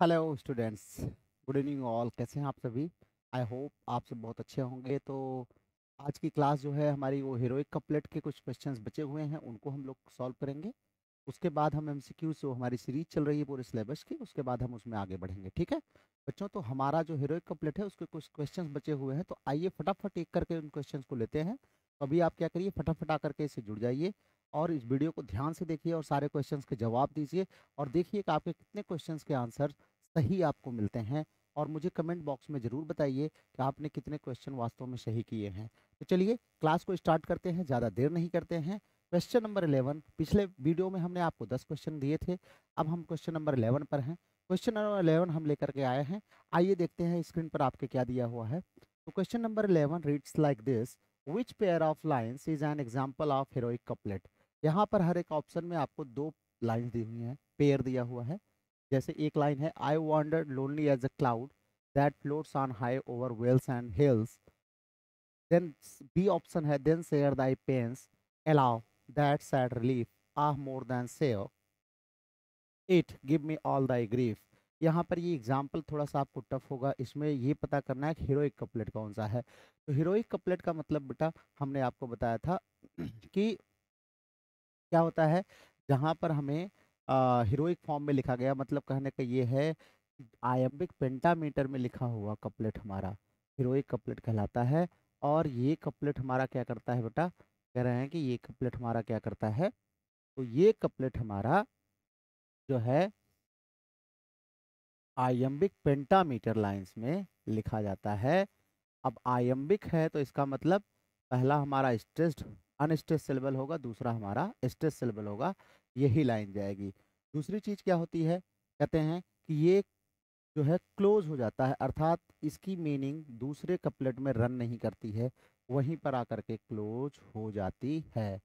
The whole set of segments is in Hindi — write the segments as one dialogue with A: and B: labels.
A: Hello students, good evening all. कैसे हैं आप सभी? आई होप आप सब बहुत अच्छे होंगे। तो आज की क्लास जो है हमारी वो हीरोइक कपलेट के कुछ क्वेश्चंस बचे हुए हैं, उनको हम लोग सॉल्व करेंगे। उसके बाद हम एमसीक्यू जो हमारी सीरीज चल रही है पूरे सिलेबस की, उसके बाद हम उसमें आगे बढ़ेंगे। ठीक है बच्चों? तो हमारा जो हीरोइक कपलेट है उसके कुछ क्वेश्चंस बचे हुए हैं, तो आइए फटाफट एक करके उन क्वेश्चंस को लेते हैं। तो अभी आप क्या करिए, फटाफट आकर के इससे जुड़ जाइए और इस वीडियो को ध्यान से देखिए और सारे क्वेश्चंस के जवाब दीजिए और देखिए कि आपके कितने क्वेश्चंस के आंसर सही आपको मिलते हैं। और मुझे कमेंट बॉक्स में ज़रूर बताइए कि आपने कितने क्वेश्चन वास्तव में सही किए हैं। तो चलिए क्लास को स्टार्ट करते हैं, ज़्यादा देर नहीं करते हैं। क्वेश्चन नंबर 11, पिछले वीडियो में हमने आपको 10 क्वेश्चन दिए थे, अब हम क्वेश्चन नंबर 11 पर हैं। क्वेश्चन नंबर 11 हम लेकर के आए हैं। आइए देखते हैं स्क्रीन पर आपके क्या दिया हुआ है। तो question number 11 reads like this: which pair of lines is an example of heroic couplet. यहाँ पर हर एक ऑप्शन में आपको दो लाइन्स दी हुई हैं, पेयर दिया हुआ है। जैसे एक लाइन है, I wandered lonely as a cloud that floats on high over vales and hills. Then B option है, then share thy pains allow that sad relief ah more than share it give me all thy grief. यहाँ पर ये एग्जाम्पल थोड़ा सा आपको टफ होगा, इसमें ये पता करना है कि हीरोइक कपलेट कौन सा है। तो हीरोइक कपलेट का मतलब बेटा हमने आपको बताया था कि क्या होता है, जहाँ पर हमें हीरोइक फॉर्म में लिखा गया, मतलब कहने का ये है आयम्बिक पेंटामीटर में लिखा हुआ कपलेट हमारा हीरोइक कपलेट कहलाता है। और ये कपलेट हमारा क्या करता है बेटा, कह रहे हैं कि ये कपलेट हमारा क्या करता है, तो ये कपलेट हमारा जो है आयम्बिक पेंटामीटर लाइंस में लिखा जाता है। अब आयम्बिक है तो इसका मतलब पहला हमारा स्ट्रेस्ड अनस्ट्रेस्ड सिलेबल होगा, दूसरा हमारा स्ट्रेस्ड सिलेबल होगा, यही लाइन जाएगी। दूसरी चीज क्या होती है, कहते हैं कि ये जो है क्लोज हो जाता है, अर्थात इसकी मीनिंग दूसरे कपलेट में रन नहीं करती है, वहीं पर आकर के क्लोज हो जाती है।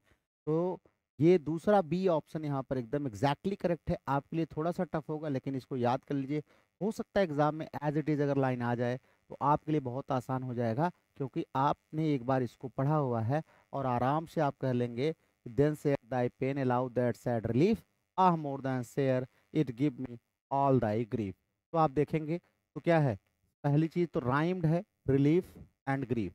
A: तो ये दूसरा बी ऑप्शन यहाँ पर एकदम एग्जैक्टली करेक्ट है। आपके लिए थोड़ा सा टफ होगा लेकिन इसको याद कर लीजिए, हो सकता है एग्जाम में एज इट इज अगर लाइन आ जाए तो आपके लिए बहुत आसान हो जाएगा, क्योंकि आपने एक बार इसको पढ़ा हुआ है और आराम से आप कह लेंगे, then share thy pain allow that sad relief ah more than share it give me all thy grief. तो आप देखेंगे तो क्या है, पहली चीज तो राइम्ड है, relief and grief,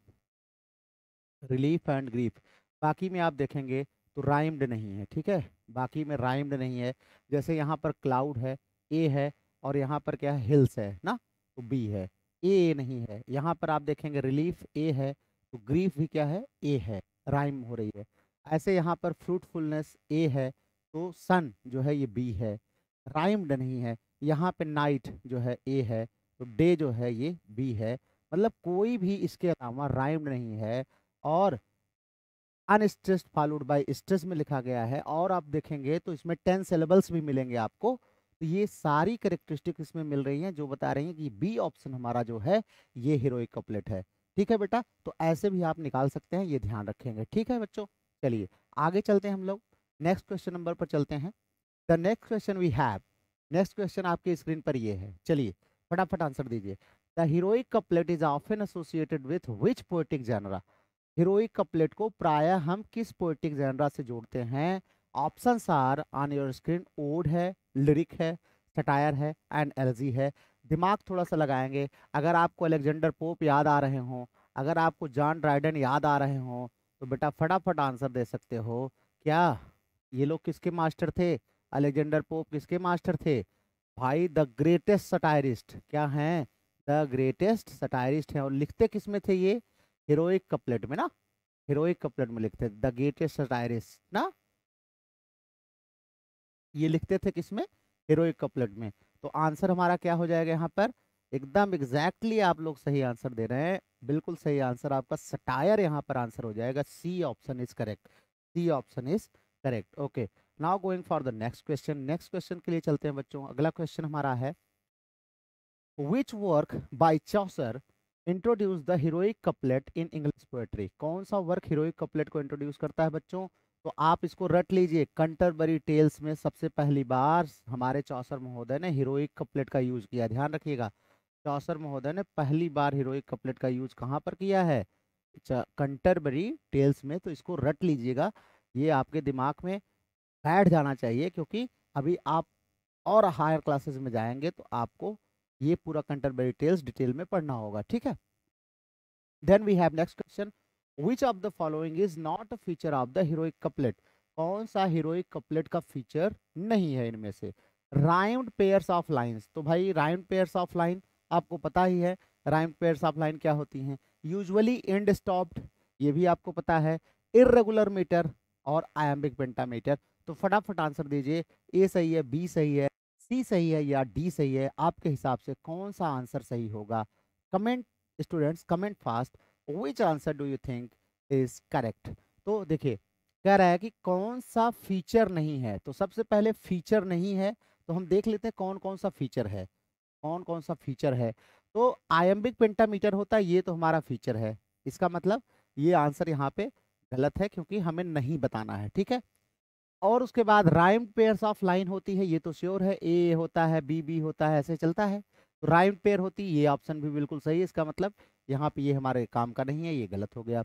A: relief and grief. बाकी में आप देखेंगे तो राइम्ड नहीं है, ठीक है, बाकी में राइम्ड नहीं है। जैसे यहाँ पर क्लाउड है, ए है, और यहाँ पर क्या है, हिल्स है ना, तो बी है। ए नहीं है, यहाँ पर आप देखेंगे रिलीफ ए है, तो ग्रीफ भी क्या है, ए है, राइम हो रही है। ऐसे यहाँ पर फ्रूटफुलनेस ए है, तो सन जो है ये बी है, राइम्ड नहीं है। यहाँ पे नाइट जो है ए है, तो डे जो है ये बी है। मतलब कोई भी इसके अलावा राइम्ड नहीं है। और अनस्ट्रेस्ड फॉलोड बाय स्ट्रेस में लिखा गया है, और आप देखेंगे तो इसमें 10 सिलेबल्स भी मिलेंगे आपको। तो ये सारी करेक्टरिस्टिक इसमें मिल रही हैं जो बता रही हैं कि बी ऑप्शन हमारा जो है ये हीरोइक कपलेट है। ठीक है बेटा, तो ऐसे भी आप निकाल सकते हैं, ये ध्यान रखेंगे। ठीक है बच्चों, चलिए आगे चलते हैं हम लोग, नेक्स्ट क्वेश्चन नंबर पर चलते हैं। The next question we have, next question आपकी स्क्रीन पर ये है, चलिए फटाफट आंसर दीजिए। The heroic couplet is often associated with which poetic genre. Heroic couplet को प्रायः हम किस पोएटिक जनरा से जोड़ते हैं? Options are on your screen, ode है, लिरिक है, सटायर है एंड एलजी है। दिमाग थोड़ा सा लगाएंगे। अगर आपको अलेक्जेंडर पोप याद आ रहे हों, अगर आपको जॉन ड्राइडन याद आ रहे हों, तो बेटा फटाफट आंसर दे सकते हो। क्या ये लोग किसके मास्टर थे? अलेक्जेंडर पोप किसके मास्टर थे? भाई द ग्रेटेस्ट सटायरिस्ट क्या हैं? द ग्रेटेस्ट सटायरिस्ट हैं। और लिखते किस में थे ये? हीरोइक कपलेट में ना, हीरोइक कपलेट में लिखते द ग्रेटेस्ट सटायरिस्ट ना, ये लिखते थे किसमें? हीरोइक कपलेट में। तो आंसर हमारा क्या हो जाएगा यहाँ पर? एकदम एग्जैक्टली आप लोग सही आंसर दे रहे हैं, बिल्कुल सही आंसर आपका सटायर यहाँ पर आंसर हो जाएगा। C option is correct, C option is correct. Okay, now going for the next question. Next question के लिए चलते हैं बच्चों। अगला क्वेश्चन हमारा है, which work by Chaucer introduce the heroic couplet in English poetry. कौन सा वर्क हीरोइक कपलेट को इंट्रोड्यूस करता है बच्चों? तो आप इसको रट लीजिए, कंटरबरी टेल्स में सबसे पहली बार हमारे चौसर महोदय ने हीरोइक कपलेट का यूज किया। ध्यान रखिएगा, चौसर महोदय ने पहली बार हीरोइक कपलेट का यूज कहाँ पर किया है? कंटरबरी टेल्स में। तो इसको रट लीजिएगा, ये आपके दिमाग में बैठ जाना चाहिए, क्योंकि अभी आप और हायर क्लासेस में जाएंगे तो आपको ये पूरा कंटेंट डिटेल में पढ़ना होगा, ठीक है। Then we have next question, which of the following is not a feature of the heroic couplet. कौन सा हीरोइक कपलेट का फीचर नहीं है इनमें से। राइम्ड पेयर्स ऑफ लाइंस, तो भाई राइम्ड पेयर्स ऑफ लाइन आपको पता ही है, राइम्ड पेयर्स ऑफ लाइन क्या होती हैं। यूजुअली एंड स्टॉप्ड, ये भी आपको पता है। इर्रेगुलर मीटर और आयम्बिक पेंटामीटर। तो फटाफट आंसर दीजिए, ए सही है, बी सही है, सी सही है या डी सही है। आपके हिसाब से कौन सा आंसर सही होगा। Comment students, comment fast, which answer do you think is correct. तो देखिए कह रहा है कि कौन सा फीचर नहीं है, तो सबसे पहले फीचर नहीं है तो हम देख लेते हैं कौन कौन सा फीचर है। कौन कौन सा फीचर है, तो आयम्बिक पेंटामीटर होता है, ये तो हमारा फीचर है। इसका मतलब ये आंसर यहाँ पे गलत है क्योंकि हमें नहीं बताना है, ठीक है। और उसके बाद राइम्ड पेयर्स ऑफ लाइन होती है, ये तो श्योर है, ए होता है, बी बी होता है, ऐसे चलता है। तो राइम्ड पेयर होती है, ये ऑप्शन भी बिल्कुल सही है। इसका मतलब यहाँ पे ये हमारे काम का नहीं है, ये गलत हो गया।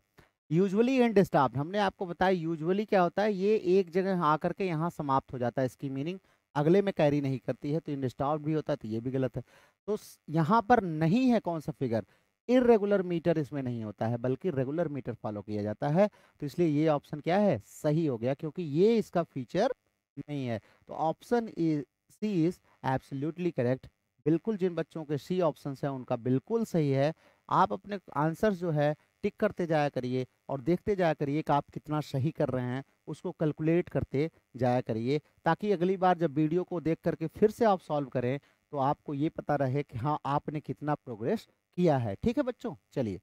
A: यूजुअली एंड स्टॉप्ड, हमने आपको बताया यूजुअली क्या होता है, ये एक जगह आकर के यहाँ समाप्त हो जाता है, इसकी मीनिंग अगले में कैरी नहीं करती है। तो एंड स्टॉप्ड भी होता है, तो ये भी गलत है। तो यहाँ पर नहीं है कौन सा फिगर, इरेगुलर मीटर इसमें नहीं होता है, बल्कि रेगुलर मीटर फॉलो किया जाता है। तो इसलिए ये ऑप्शन क्या है, सही हो गया, क्योंकि ये इसका फीचर नहीं है। तो option C is absolutely correct. बिल्कुल जिन बच्चों के सी ऑप्शन है उनका बिल्कुल सही है। आप अपने आंसर जो है टिक करते जाया करिए और देखते जाया करिए कि आप कितना सही कर रहे हैं, उसको कैलकुलेट करते जाया करिए, ताकि अगली बार जब वीडियो को देख करके फिर से आप सॉल्व करें तो आपको ये पता रहे कि हाँ आपने कितना प्रोग्रेस किया है, ठीक है बच्चों। चलिए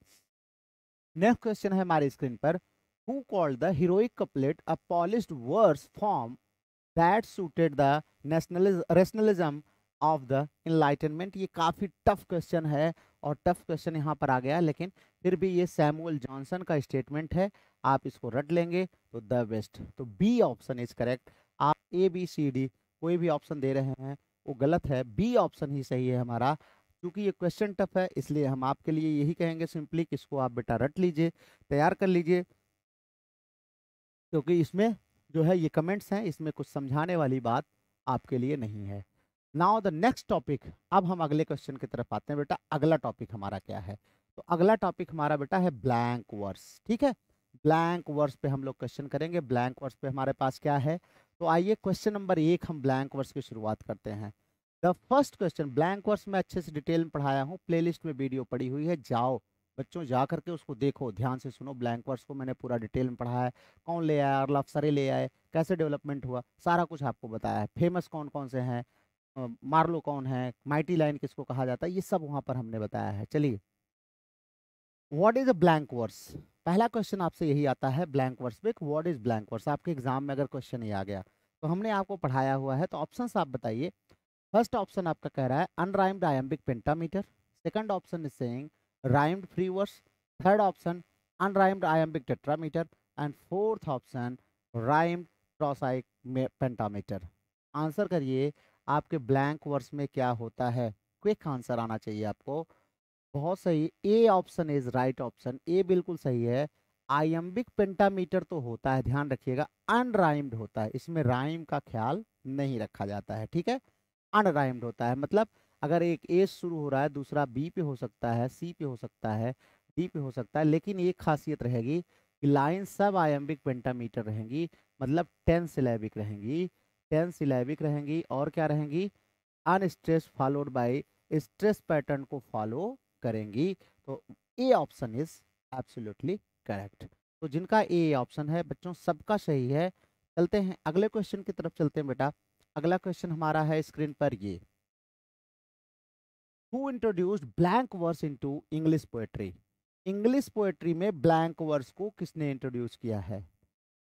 A: नेक्स्ट क्वेश्चन है हमारे स्क्रीन पर, who called the heroic couplet a polished verse form that suited the rationalism of the Enlightenment. ये काफी टफ क्वेश्चन है और टफ क्वेश्चन यहाँ पर आ गया, लेकिन फिर भी ये सैमुअल जॉनसन का स्टेटमेंट है, आप इसको रट लेंगे तो द बेस्ट। तो बी ऑप्शन इज करेक्ट। आप ए बी सी डी कोई भी ऑप्शन दे रहे हैं वो गलत है, बी ऑप्शन ही सही है हमारा। क्योंकि ये क्वेश्चन टफ है इसलिए हम आपके लिए यही कहेंगे सिंपली कि इसको आप बेटा रट लीजिए, तैयार कर लीजिए, क्योंकि इसमें जो है ये कमेंट्स हैं, इसमें कुछ समझाने वाली बात आपके लिए नहीं है। नाउ द नेक्स्ट टॉपिक, अब हम अगले क्वेश्चन की तरफ आते हैं बेटा। अगला टॉपिक हमारा क्या है, तो अगला टॉपिक हमारा बेटा है ब्लैंक वर्स, ठीक है। ब्लैंक वर्स पे हम लोग क्वेश्चन करेंगे। ब्लैंक वर्स पे हमारे पास क्या है, तो आइए क्वेश्चन नंबर 1 हम ब्लैंक वर्स की शुरुआत करते हैं। The first question, blank verse में अच्छे से डिटेल में पढ़ाया हूँ, प्लेलिस्ट में वीडियो पड़ी हुई है, जाओ बच्चों जा करके उसको देखो, ध्यान से सुनो। ब्लैंक वर्स को मैंने पूरा डिटेल में पढ़ाया है, कौन ले आया, अर्ल अफसरे ले आए, कैसे डेवलपमेंट हुआ, सारा कुछ आपको बताया है। फेमस कौन कौन से हैं, मार्लो कौन है, माइटी लाइन किसको कहा जाता है, ये सब वहां पर हमने बताया है। चलिए what is a blank verse, पहला क्वेश्चन आपसे यही आता है ब्लैंक वर्स पे, व्हाट इज ब्लैंक वर्स। आपके एग्जाम में अगर क्वेश्चन ही आ गया तो हमने आपको पढ़ाया हुआ है, तो ऑप्शंस आप बताइए। फर्स्ट ऑप्शन आपका कह रहा है unrhymed iambic pentameter, second option is saying rhymed free verse, third option unrhymed iambic tetrameter, and fourth option rhymed prosaic pentameter. Answer करिए आपके ब्लैंक वर्स में क्या होता है, क्विक आंसर आना चाहिए आपको। बहुत सही, A option is right option, A बिल्कुल सही है। आयम्बिक पेंटामीटर तो होता है, ध्यान रखिएगा, अनराइम्ड होता है, इसमें राइम का ख्याल नहीं रखा जाता है, ठीक है। अनराइम्ड होता है, मतलब अगर एक ए शुरू हो रहा है दूसरा बी पे हो सकता है, सी पे हो सकता है, डी पे हो सकता है, लेकिन एक खासियत रहेगी कि लाइन सब आयम्बिक पेंटामीटर रहेंगी, मतलब 10 सिलेबिक रहेंगी, 10 सिलेबिक रहेंगी, और क्या रहेंगी, unstress followed by stress pattern को फॉलो करेंगी। तो ए ऑप्शन इज एब्सोल्युटली करेक्ट। तो जिनका ए ऑप्शन है बच्चों सबका सही है। चलते हैं अगले क्वेश्चन की तरफ चलते हैं बेटा। अगला क्वेश्चन हमारा है स्क्रीन पर ये, who introduced blank verse into English poetry. English poetry में ब्लैंक वर्स को किसने इंट्रोड्यूस किया है।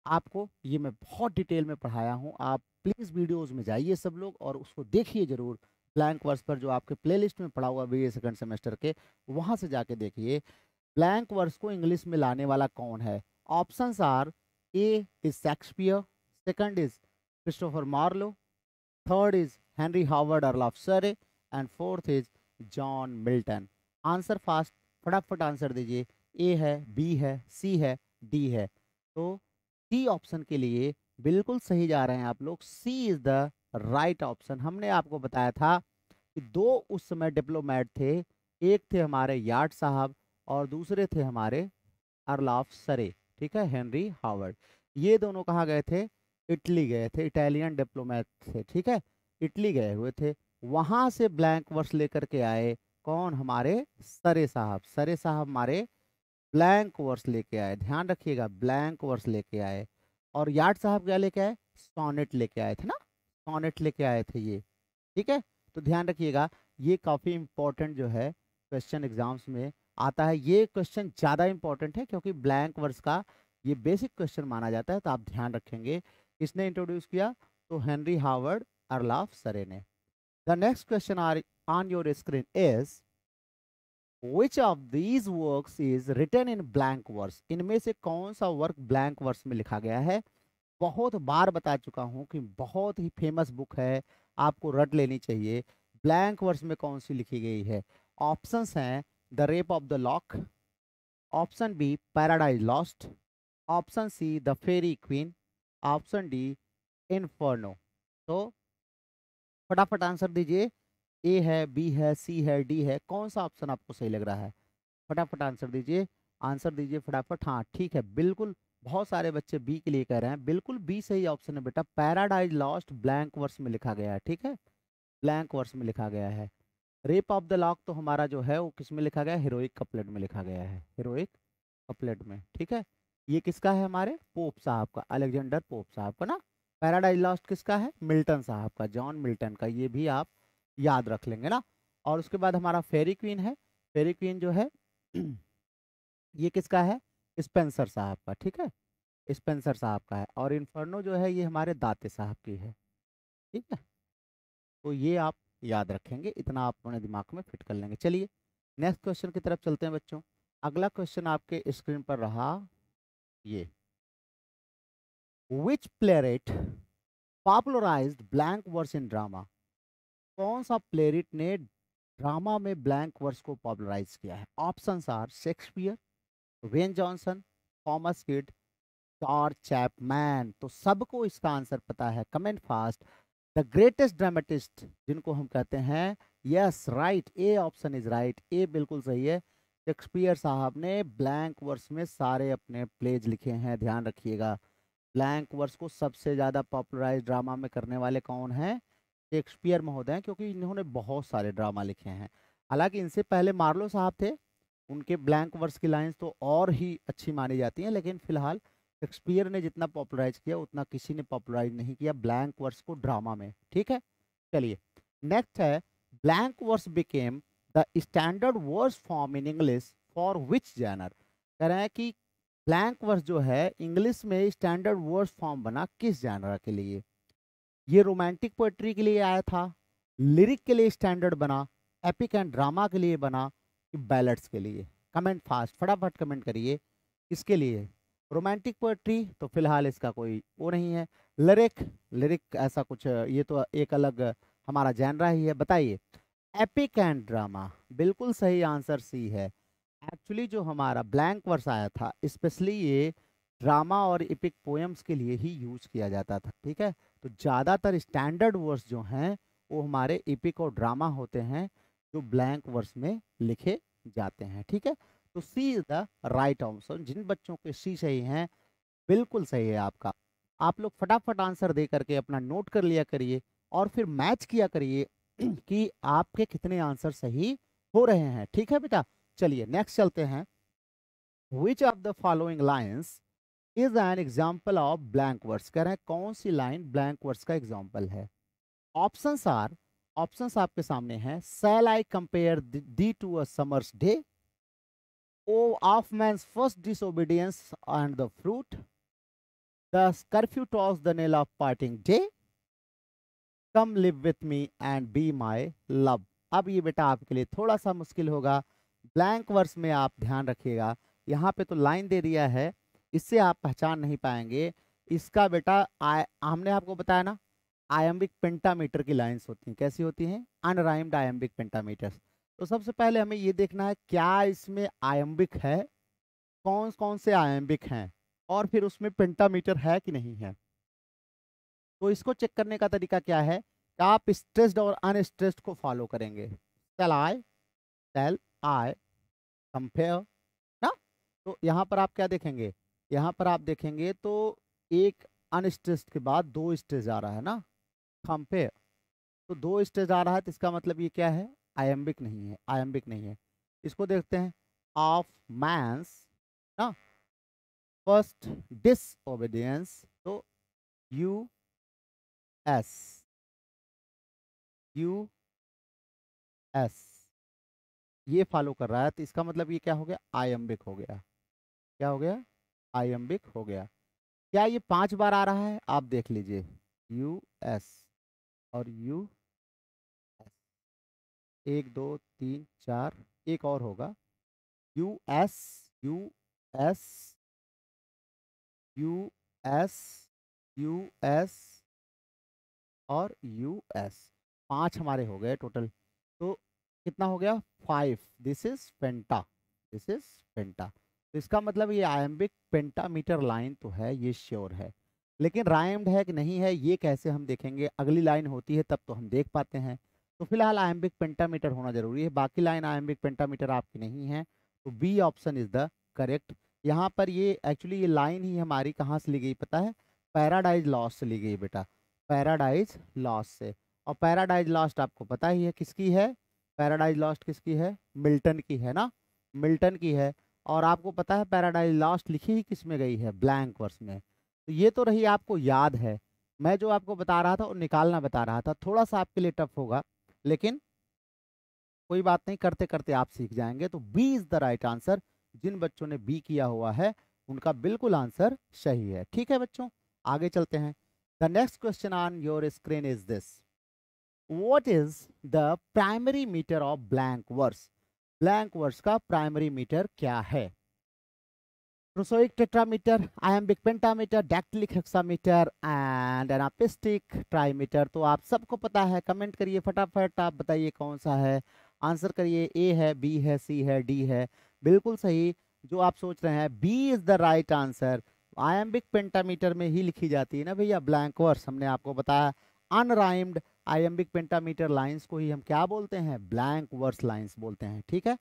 A: आपको ये मैं बहुत डिटेल में पढ़ाया हूँ, आप प्लीज वीडियोस में जाइए सब लोग और उसको देखिए जरूर। ब्लैंक वर्स पर जो आपके प्लेलिस्ट में पढ़ा हुआ बीए सेकंड सेमेस्टर के, वहां से जाके देखिए ब्लैंक वर्स को इंग्लिश में लाने वाला कौन है। Options are, A is Shakespeare, second is Christopher Marlowe, third is Henry Howard Earl of Surrey, and fourth is John Milton. Answer fast, फटाफट आंसर दीजिए। ए है, बी है, सी है, डी है। तो सी ऑप्शन के लिए बिल्कुल सही जा रहे हैं आप लोग, सी इज द राइट ऑप्शन। हमने आपको बताया था कि दो उस समय डिप्लोमेट थे, एक थे हमारे यार्ड साहब और दूसरे थे हमारे अर्ल ऑफ सरे, ठीक है, हेनरी हावर्ड। ये दोनों कहाँ गए थे? इटली गए थे, इटालियन डिप्लोमेट थे, ठीक है, इटली गए हुए थे। वहां से ब्लैंक वर्स लेकर के आए कौन? हमारे सरे साहब। सरे साहब हमारे ब्लैंक वर्स लेके आए, ध्यान रखिएगा, ब्लैंक वर्स लेके आए। और यार्ड साहब क्या लेके आए? सोनेट लेके आए थे ना, सोनेट लेके आए थे ये, ठीक है। तो ध्यान रखिएगा, ये काफी इंपॉर्टेंट जो है क्वेश्चन एग्जाम्स में आता है। ये क्वेश्चन ज्यादा इंपॉर्टेंट है क्योंकि ब्लैंक वर्स का ये बेसिक क्वेश्चन माना जाता है, तो आप ध्यान रखेंगे। किसने इंट्रोड्यूस किया? तो Henry Howard, Earl of Surrey ने। The next question are on your screen is Which of these works is written in blank verse? इनमें से कौन सा वर्क ब्लैंक वर्स में लिखा गया है? बहुत बार बता चुका हूं कि बहुत ही फेमस बुक है, आपको रट लेनी चाहिए। ब्लैंक वर्स में कौन सी लिखी गई है? ऑप्शंस हैं the Rape of the Lock, option B Paradise Lost, option C the Faerie Queene, option D Inferno. तो फटाफट आंसर दीजिए। ए है, बी है, सी है, डी है, कौन सा ऑप्शन आपको सही लग रहा है? फटाफट आंसर दीजिए, आंसर दीजिए फटाफट। हाँ ठीक है, बिल्कुल, बहुत सारे बच्चे बी के लिए कह रहे हैं, बिल्कुल बी सही ऑप्शन है बेटा। पैराडाइज लॉस्ट ब्लैंक वर्स में लिखा गया है, ठीक है, ब्लैंक वर्स में लिखा गया है। रेप ऑफ द लॉक तो हमारा जो है वो किस में लिखा गया है? हीरोइक कपलेट में लिखा गया है, हीरोइक कपलेट में, ठीक है। ये किसका है? हमारे पोप साहब का, अलेक्जेंडर पोप साहब का ना। पैराडाइज लॉस्ट किसका है? मिल्टन साहब का, जॉन मिल्टन का। ये भी आप याद रख लेंगे ना। और उसके बाद हमारा फेरी क्वीन है, फेरी क्वीन जो है ये किसका है? स्पेंसर साहब का, ठीक है, स्पेंसर साहब का है। और इन्फर्नो जो है ये हमारे दाते साहब की है, ठीक है। तो ये आप याद रखेंगे, इतना आप अपने दिमाग में फिट कर लेंगे। चलिए नेक्स्ट क्वेश्चन की तरफ चलते हैं बच्चों। अगला क्वेश्चन आपके स्क्रीन पर रहा ये, which playwright popularized blank verse in drama? कौन सा प्लेरिट ने ड्रामा में ब्लैंक वर्स को पॉपुलराइज किया है? Options are Shakespeare, Ben Jonson, Thomas Kyd, George Chapman. तो सबको इसका आंसर पता है, comment fast. The greatest dramatist जिनको हम कहते हैं, yes right, A option is right, A बिल्कुल सही है। शेक्सपियर साहब ने ब्लैंक वर्स में सारे अपने प्लेज लिखे हैं, ध्यान रखिएगा। ब्लैंक वर्स को सबसे ज्यादा पॉपुलराइज ड्रामा में करने वाले कौन हैं? शेक्सपियर महोदय हैं, क्योंकि इन्होंने बहुत सारे ड्रामा लिखे हैं। हालांकि इनसे पहले मार्लो साहब थे, उनके ब्लैंक वर्स की लाइंस तो और ही अच्छी मानी जाती हैं, लेकिन फिलहाल शेक्सपियर ने जितना पॉपुलराइज किया उतना किसी ने पॉपुलराइज नहीं किया ब्लैंक वर्स को ड्रामा में, ठीक है। चलिए नेक्स्ट है, blank verse became the standard verse form in English for which genre? कह रहे हैं कि ब्लैंक वर्स जो है इंग्लिश में स्टैंडर्ड वर्स फॉर्म बना किस जैनर के लिए? ये रोमांटिक पोएट्री के लिए आया था, लिरिक के लिए स्टैंडर्ड बना, एपिक एंड ड्रामा के लिए बना, कि बैलेट्स के लिए? कमेंट फास्ट, फटाफट कमेंट करिए, किसके लिए? रोमांटिक पोएट्री तो फिलहाल इसका कोई वो नहीं है। लिरिक, लिरिक ऐसा कुछ ये तो एक अलग हमारा जैनरा ही है, बताइए। एपिक एंड ड्रामा, बिल्कुल सही आंसर सी है। एक्चुअली जो हमारा ब्लैंक वर्स आया था स्पेशली ये ड्रामा और एपिक पोएम्स के लिए ही यूज किया जाता था, ठीक है। तो ज़्यादातर स्टैंडर्ड वर्स जो हैं वो हमारे एपिक और ड्रामा होते हैं जो ब्लैंक वर्स में लिखे जाते हैं, ठीक है। तो सी इज द राइट ऑप्शन। जिन बच्चों के सी सही हैं बिल्कुल सही है आपका। आप लोग फटाफट आंसर दे करके अपना नोट कर लिया करिए और फिर मैच किया करिए कि आपके कितने आंसर सही हो रहे हैं, ठीक है बेटा। चलिए नेक्स्ट चलते हैं। Which of the following lines is an example of blank words? कह रहे हैं कौन सी लाइन ब्लैंक वर्ड्स का एग्जाम्पल है? ऑप्शंस आर, ऑप्शंस आपके सामने हैं। Shall I compare thee to a summer's day, o of man's first disobedience and the fruit, the curfew tolls the knell of parting day, come live with me and be my love. अब ये बेटा आपके लिए थोड़ा सा मुश्किल होगा। ब्लैंक वर्स में आप ध्यान रखिएगा, यहाँ पे तो लाइन दे दिया है, इससे आप पहचान नहीं पाएंगे। इसका बेटा हमने आपको बताया ना, आयम्बिक पेंटामीटर की लाइंस होती हैं। कैसी होती हैं? Unrhymed iambic pentameter. तो सबसे पहले हमें ये देखना है क्या इसमें आयम्बिक है, कौन कौन से आयम्बिक हैं, और फिर उसमें पेंटामीटर है कि नहीं है। तो इसको चेक करने का तरीका क्या है कि आप स्ट्रेस्ड और अनस्ट्रेस्ड को फॉलो करेंगे। शैल आई कंपेयर ना। तो यहाँ पर आप क्या देखेंगे, यहाँ पर आप देखेंगे तो एक अनस्ट्रेस्ड के बाद दो स्ट्रेस आ रहा है ना, कंपेयर। तो दो स्ट्रेस आ रहा है तो इसका मतलब ये क्या है, आयम्बिक नहीं है, आयम्बिक नहीं है। इसको देखते हैं, ऑफ मैंस ना फर्स्ट डिसओबीडियंस, तो यू एस, यू एस ये फॉलो कर रहा है, तो इसका मतलब ये क्या हो गया, आयम्बिक हो गया। क्या हो गया, आयम्बिक हो गया। क्या ये 5 बार आ रहा है, आप देख लीजिए, यू एस और यू एस, 1 2 3 4, एक और होगा, U S, U S, U S, U S और यू एस, 5 हमारे हो गए टोटल। तो कितना हो गया, 5। This is penta, this is penta. तो इसका मतलब ये आयम्बिक पेंटामीटर लाइन तो है, ये श्योर है। लेकिन राइम्ड है कि नहीं है ये कैसे हम देखेंगे, अगली लाइन होती है तब तो हम देख पाते हैं। तो फिलहाल आयम्बिक पेंटामीटर होना जरूरी है, बाकी लाइन आयम्बिक पेंटामीटर आपकी नहीं है। तो B option is the correct. यहाँ पर ये एक्चुअली ये लाइन ही हमारी कहाँ से ली गई पता है, पैराडाइज लॉस्ट से ली गई बेटा, पैराडाइज लॉस्ट से। और पैराडाइज लॉस्ट आपको पता ही है किसकी है, पैराडाइज लॉस्ट किसकी है, मिल्टन की है ना, मिल्टन की है। और आपको पता है पैराडाइज लॉस्ट लिखी ही किस में गई है, ब्लैंक वर्स में। तो ये तो रही आपको याद है, मैं जो आपको बता रहा था और निकालना बता रहा था, थोड़ा सा आपके लिए टफ होगा, लेकिन कोई बात नहीं, करते करते आप सीख जाएंगे। तो B is the right answer. जिन बच्चों ने बी किया हुआ है उनका बिल्कुल आंसर सही है। ठीक है बच्चों, आगे चलते हैं। The next question on your screen is this, what is the primary meter of blank verse. Blank verse का प्राइमरी मीटर क्या है, prosaic tetrameter, iambic pentameter, dactylic hexameter and anapestic trimeter. तो आप सबको पता है, कमेंट करिए फटाफट, आप बताइए कौन सा है, आंसर करिए, ए है, बी है, सी है, डी है। बिल्कुल सही, जो आप सोच रहे हैं B is the right answer. Iambic pentameter में ही लिखी जाती है ना भैया ब्लैंक वर्स, हमने आपको बताया अनराइम्ड आयम्बिक पेंटामीटर लाइंस को ही हम क्या बोलते हैं, ब्लैंक वर्स लाइंस बोलते हैं। ठीक है,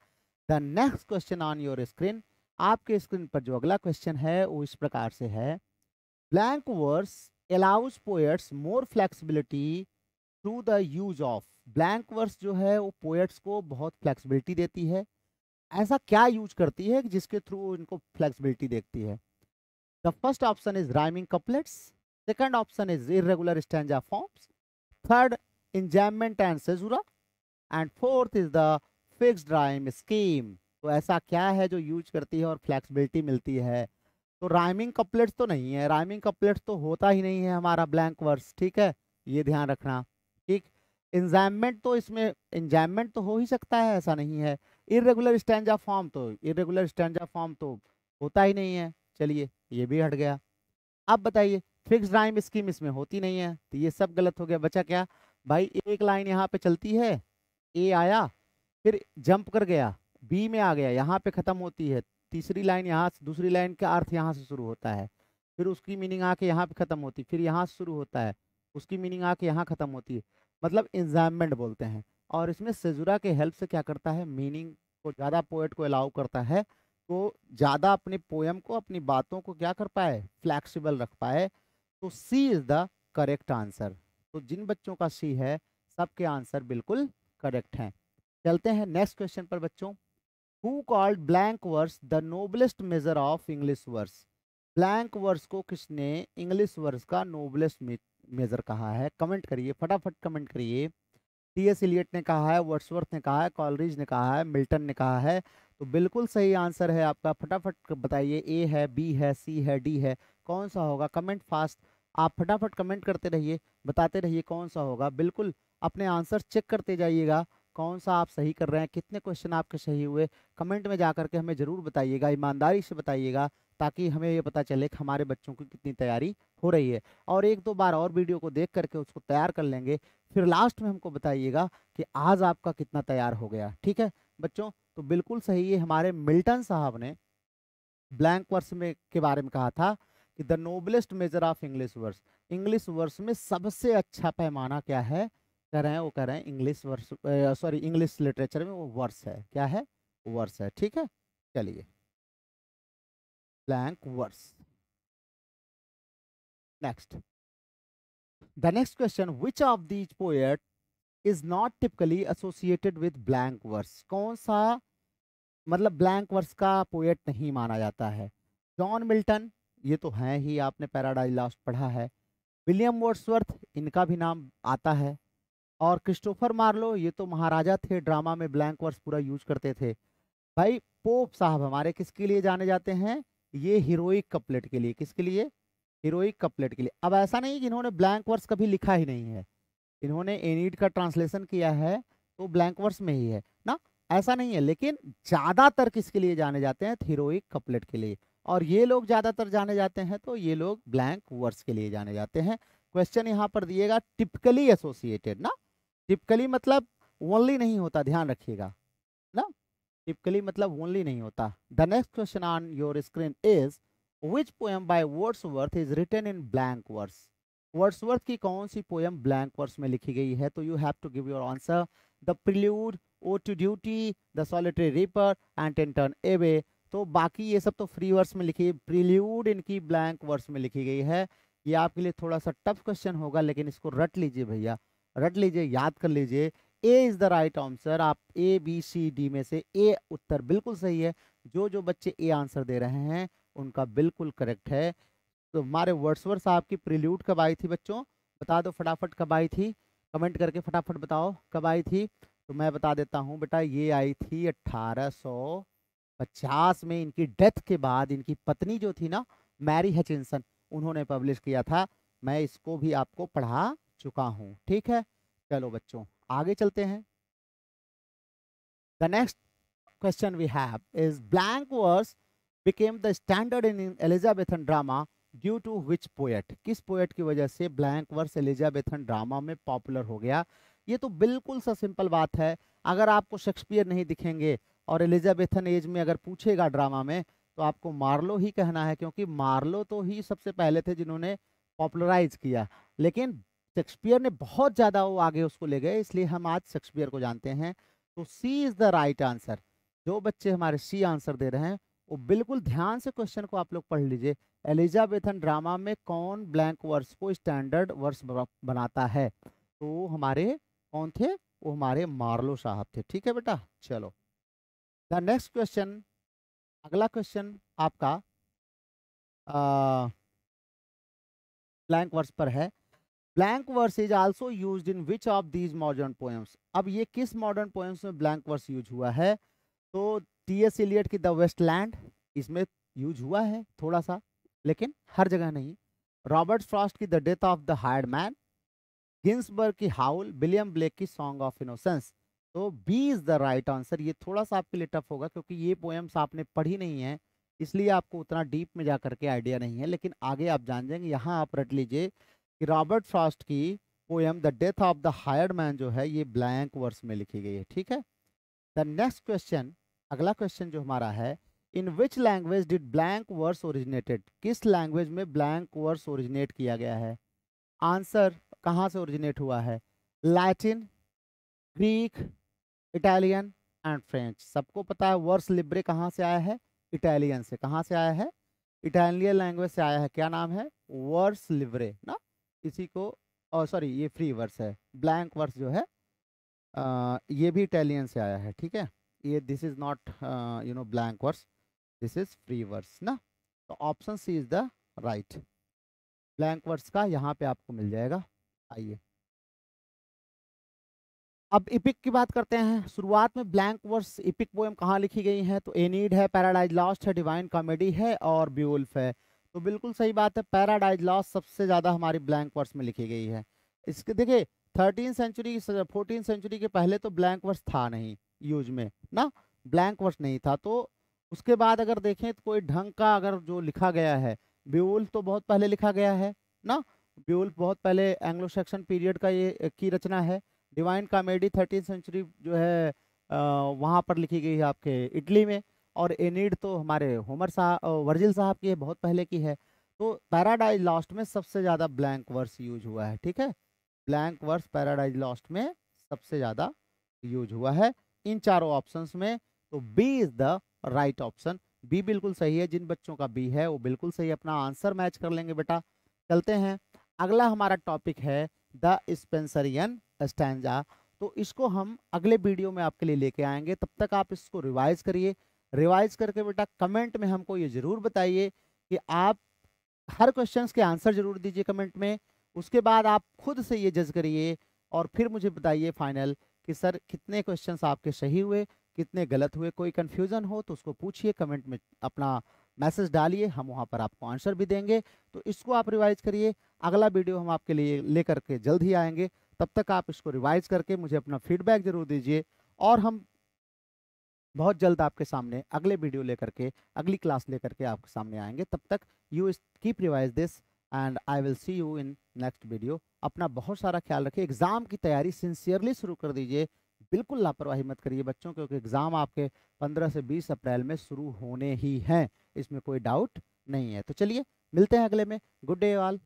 A: the next question on your screen, आपके स्क्रीन पर जो अगला क्वेश्चन है वो इस प्रकार से है, blank verse allows poets more flexibility through the use of. Blank verse जो है वो पोएट्स को बहुत फ्लेक्सिबिलिटी देती है, ऐसा क्या यूज करती है जिसके थ्रू इनको फ्लेक्सिबिलिटी देखती है। The first option is rhyming couplets, second option is irregular stanza forms, third enjambment and caesura and fourth is the fixed rhyme scheme. तो ऐसा क्या है जो यूज करती है और फ्लेक्सिबिलिटी मिलती है। तो राइमिंग कपलेट्स तो नहीं है, राइमिंग कपलेट्स तो होता ही नहीं है हमारा ब्लैंक वर्स, ठीक है, ये ध्यान रखना। ठीक, इंजैममेंट तो इसमें इंजैममेंट तो हो ही सकता है, ऐसा नहीं है। इरेगुलर स्टैंजा फॉर्म, तो इरेगुलर स्टैंजा फॉर्म तो होता ही नहीं है, चलिए ये भी हट गया। अब बताइए, फिक्स्ड राइम स्कीम इसमें होती नहीं है, तो ये सब गलत हो गया। बचा क्या भाई, एक लाइन यहाँ पे चलती है, ए आया, फिर जंप कर गया, बी में आ गया, यहाँ पे खत्म होती है, तीसरी लाइन यहाँ से, दूसरी लाइन का अर्थ यहाँ से शुरू होता है, फिर उसकी मीनिंग आके यहाँ पे खत्म होती है, फिर यहाँ से शुरू होता है, उसकी मीनिंग आके यहाँ खत्म होती है, मतलब इंजाइनमेंट बोलते हैं। और इसमें सेजुरा के हेल्प से क्या करता है, मीनिंग को ज़्यादा पोएट को अलाउ करता है, तो ज़्यादा अपनी पोयम को, अपनी बातों को क्या कर पाए, फ्लैक्सिबल रख पाए। तो सी इज द करेक्ट आंसर। तो जिन बच्चों का सी है सबके आंसर बिल्कुल करेक्ट हैं। चलते हैं नेक्स्ट क्वेश्चन पर बच्चों। Who called blank verse the noblest measure of English verse. Blank verse को किसने इंग्लिश वर्स का नोबलेस्ट मेजर कहा है, कमेंट करिए फटाफट कमेंट करिए। टी.एस. इलियट ने कहा है, वर्ड्सवर्थ ने कहा है, कॉलरिज ने कहा है, मिल्टन ने कहा है। तो बिल्कुल सही आंसर है आपका, फटाफट बताइए, ए है, बी है, सी है, डी है, कौन सा होगा, कमेंट फास्ट, आप फटाफट कमेंट करते रहिए, बताते रहिए कौन सा होगा। बिल्कुल अपने आंसर चेक करते जाइएगा, कौन सा आप सही कर रहे हैं, कितने क्वेश्चन आपके सही हुए, कमेंट में जा करके हमें ज़रूर बताइएगा, ईमानदारी से बताइएगा, ताकि हमें ये पता चले कि हमारे बच्चों की कितनी तैयारी हो रही है। और एक दो बार और वीडियो को देख करके उसको तैयार कर लेंगे, फिर लास्ट में हमको बताइएगा कि आज आपका कितना तैयार हो गया। ठीक है बच्चों, तो बिल्कुल सही है, हमारे मिल्टन साहब ने ब्लैंक वर्स में के बारे में कहा था कि the noblest measure of English verse. English verse में सबसे अच्छा पैमाना क्या है, कह रहे हैं वो, कह रहे हैं English verse, sorry English literature में वो वर्स है, क्या है, वर्स है, ठीक है। चलिए, blank verse. Next, the next question, which of these poet is not typically associated with blank verse, कौन सा मतलब ब्लैंक वर्स का पोएट नहीं माना जाता है। जॉन मिल्टन, ये तो है ही, आपने पैराडाइज लॉस्ट पढ़ा है। विलियम वर्ड्सवर्थ, इनका भी नाम आता है। और क्रिस्टोफर मार्लो, ये तो महाराजा थे, ड्रामा में ब्लैंक वर्स पूरा यूज करते थे। भाई पोप साहब हमारे किसके लिए जाने जाते हैं, ये हीरोइक कपलेट के लिए, किसके लिए, हीरोइक कपलेट के लिए। अब ऐसा नहीं कि इन्होंने ब्लैंक वर्स कभी लिखा ही नहीं है, इन्होंने एनीड का ट्रांसलेशन किया है तो ब्लैंक वर्स में ही है ना, ऐसा नहीं है, लेकिन ज्यादातर किसके लिए जाने जाते हैं, हीरोइक कपलेट के लिए। और ये लोग ज्यादातर जाने जाते हैं तो ये लोग ब्लैंक वर्स के लिए जाने जाते हैं। क्वेश्चन यहाँ पर दिएगा टिपिकली एसोसिएटेड ना, टिपिकली मतलब ओनली नहीं होता, ध्यान रखिएगा ना, टिपिकली मतलब ओनली नहीं होता। The next question on your screen is which poem by Wordsworth is written in blank verse, Wordsworth की कौन सी पोएम ब्लैंक वर्स में लिखी गई है। तो you have to give your answer, the prelude, ode to duty, the solitary reaper and Tintern Abbey. तो बाकी ये सब तो फ्री वर्स में लिखी, प्रिल्यूड इनकी ब्लैंक वर्स में लिखी गई है। ये आपके लिए थोड़ा सा टफ क्वेश्चन होगा, लेकिन इसको रट लीजिए भैया, रट लीजिए, याद कर लीजिए। ए इज द राइट आंसर, आप ए बी सी डी में से ए उत्तर बिल्कुल सही है। जो जो बच्चे ए आंसर दे रहे हैं उनका बिल्कुल करेक्ट है। तो हमारे वर्ड्सवर्थ साहब की प्रिल्यूड कब आई थी बच्चों, बता दो फटाफट कब आई थी, कमेंट करके फटाफट बताओ कब आई थी। तो मैं बता देता हूँ बेटा, ये आई थी 1850 में, इनकी डेथ के बाद इनकी पत्नी जो थी ना, मैरी हचिंसन, उन्होंने पब्लिश किया था। मैं इसको भी आपको पढ़ा चुका हूँ, ठीक है। चलो बच्चों आगे चलते हैं। The next question we have is blank verse became the standard in Elizabethan drama due to which poet, किस पोएट की वजह से ब्लैंक वर्स एलिजाबेथन ड्रामा में पॉपुलर हो गया। ये तो बिल्कुल सा सिंपल बात है, अगर आपको शेक्सपियर नहीं दिखेंगे और एलिजाबेथन एज में अगर पूछेगा ड्रामा में तो आपको मार्लो ही कहना है, क्योंकि मार्लो तो ही सबसे पहले थे जिन्होंने पॉपुलराइज किया। लेकिन शेक्सपियर ने बहुत ज़्यादा वो आगे उसको ले गए, इसलिए हम आज शेक्सपियर को जानते हैं। तो सी इज़ द राइट आंसर। जो बच्चे हमारे सी आंसर दे रहे हैं वो बिल्कुल ध्यान से क्वेश्चन को आप लोग पढ़ लीजिए। एलिजाबेथन ड्रामा में कौन ब्लैंक वर्स को स्टैंडर्ड वर्स बनाता है, तो हमारे कौन थे, वो हमारे मार्लो साहब थे, ठीक है बेटा। चलो द नेक्स्ट क्वेश्चन, अगला क्वेश्चन आपका ब्लैंक वर्स पर है। Blank verse is also used in which of these modern poems, अब ये किस मॉडर्न पोएम्स में ब्लैंक वर्स यूज हुआ है। तो टी.एस. एलियट की द वेस्टलैंड, इसमें यूज हुआ है थोड़ा सा, लेकिन हर जगह नहीं। रॉबर्ट फ्रॉस्ट की the death of the hired man, Ginsberg की हाउल, विलियम ब्लेक की सॉन्ग ऑफ इनोसेंस। तो B is the right answer. ये थोड़ा सा आपके लिए टफ होगा क्योंकि ये पोएम्स आपने पढ़ी नहीं है, इसलिए आपको उतना डीप में जा करके आइडिया नहीं है, लेकिन आगे आप जान जाएंगे। यहाँ आप रट लीजिए कि रॉबर्ट फ्रॉस्ट की poem the death of the hired man जो है ये ब्लैंक वर्स में लिखी गई है, ठीक है। द नेक्स्ट क्वेश्चन, अगला क्वेश्चन जो हमारा है, in which language did blank verse originated, किस लैंग्वेज में ब्लैंक वर्स ओरिजिनेट किया गया है। आंसर कहाँ से ओरिजिनेट हुआ है, Latin, Greek, Italian and French. सबको पता है वर्स लिब्रे कहाँ से आया है, इटालियन से। कहाँ से आया है, इटालियन लैंग्वेज से आया है। क्या नाम है, वर्स लिब्रे ना, इसी को, और सॉरी ये फ्री वर्स है, ब्लैंक वर्स जो है ये भी इटालियन से आया है, ठीक है। ये this is not blank verse, this is free verse ना। तो option C is the right, blank verse का यहाँ पे आपको मिल जाएगा। आइए अब इपिक की बात करते हैं। शुरुआत में ब्लैंक वर्स इपिक पोएम कहाँ लिखी गई है, तो एनीड है, पैराडाइज लॉस्ट है, डिवाइन कॉमेडी है और ब्यूल्फ है। तो बिल्कुल सही बात है, पैराडाइज लॉस्ट सबसे ज़्यादा हमारी ब्लैंक वर्स में लिखी गई है। इसके देखिए 13 सेंचुरी 14 सेंचुरी के पहले तो ब्लैंक वर्स था नहीं यूज में ना, ब्लैंक वर्स नहीं था। तो उसके बाद अगर देखें तो कोई ढंग का अगर जो लिखा गया है, ब्यूल्फ तो बहुत पहले लिखा गया है ना, ब्यूल्फ बहुत पहले एंग्लो सैक्सन पीरियड का ये की रचना है। डिवाइन कॉमेडी 13 सेंचुरी जो है वहाँ पर लिखी गई है आपके इटली में। और एनीड तो हमारे होमर साहब वर्जिल साहब की है, बहुत पहले की है। तो पैराडाइज लॉस्ट में सबसे ज्यादा ब्लैंक वर्स यूज हुआ है, ठीक है। ब्लैंक वर्स पैराडाइज लॉस्ट में सबसे ज्यादा यूज हुआ है इन चारों ऑप्शंस में। तो B is the right option, B बिल्कुल सही है। जिन बच्चों का बी है वो बिल्कुल सही अपना आंसर मैच कर लेंगे बेटा। चलते हैं, अगला हमारा टॉपिक है द स्पेंसरियन स्टैंजा। तो इसको हम अगले वीडियो में आपके लिए लेके आएंगे, तब तक आप इसको रिवाइज करिए। रिवाइज करके बेटा कमेंट में हमको ये जरूर बताइए कि आप हर क्वेश्चंस के आंसर जरूर दीजिए कमेंट में। उसके बाद आप खुद से ये जज करिए और फिर मुझे बताइए फाइनल कि सर कितने क्वेश्चंस आपके सही हुए, कितने गलत हुए। कोई कंफ्यूजन हो तो उसको पूछिए कमेंट में, अपना मैसेज डालिए, हम वहाँ पर आपको आंसर भी देंगे। तो इसको आप रिवाइज करिए, अगला वीडियो हम आपके लिए लेकर के जल्द ही आएंगे। तब तक आप इसको रिवाइज करके मुझे अपना फीडबैक जरूर दीजिए, और हम बहुत जल्द आपके सामने अगले वीडियो लेकर के, अगली क्लास लेकर के आपके सामने आएंगे। तब तक you keep revise this and I will see you in next video. अपना बहुत सारा ख्याल रखिए, एग्जाम की तैयारी सिंसियरली शुरू कर दीजिए, बिल्कुल लापरवाही मत करिए बच्चों, क्योंकि एग्जाम आपके 15 से 20 अप्रैल में शुरू होने ही हैं, इसमें कोई डाउट नहीं है। तो चलिए मिलते हैं अगले में। Good day all.